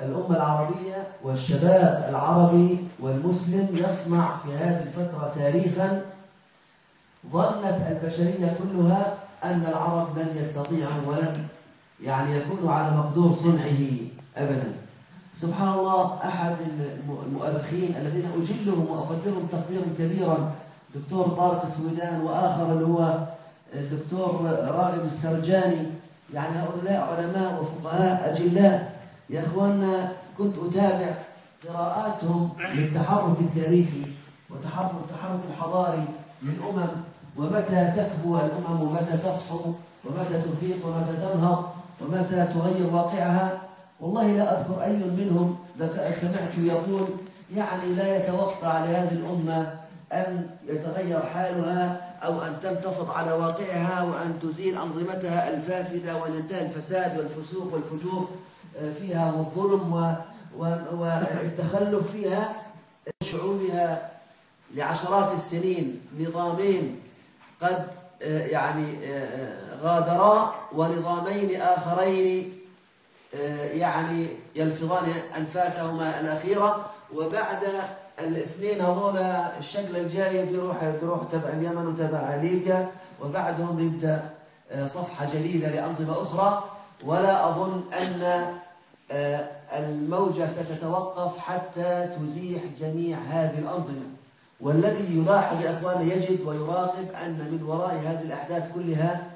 الأمة العربية والشباب العربي والمسلم يصنع في هذه الفترة تاريخا ظنت البشرية كلها أن العرب لن يستطيعوا ولن يكونوا على مقدور صنعه أبدا. سبحان الله، أحد المؤرخين الذين أجلهم وأقدرهم تقديرا كبيرا دكتور طارق السويدان، وآخر اللي هو الدكتور راغب السرجاني، هؤلاء علماء وفقهاء أجلاء يا أخواننا. كنت أتابع قراءاتهم للتحرك التاريخي والتحرك الحضاري للأمم، ومتى تكبو الأمم ومتى تصحو ومتى تفيق ومتى تنهض ومتى تغير واقعها. والله لا أذكر أي منهم سمعت يقول لا يتوقع لهذه الأمة أن يتغير حالها أو أن تنتفض على واقعها وأن تزيل أنظمتها الفاسدة وأن ينتهي الفساد والفسوق والفجور فيها والظلم والتخلف فيها. شعوبها لعشرات السنين نظامين قد غادرا ونظامين آخرين يلفظان أنفاسهما الأخيرة، وبعد الاثنين هذولا الشكل الجاي بيروح تبع اليمن وتبع ليبيا، وبعدهم يبدأ صفحة جديدة لأنظمة أخرى. ولا أظن أن الموجة ستتوقف حتى تزيح جميع هذه الأنظمة. والذي يلاحظ يا أخواننا يجد ويراقب أن من وراء هذه الأحداث كلها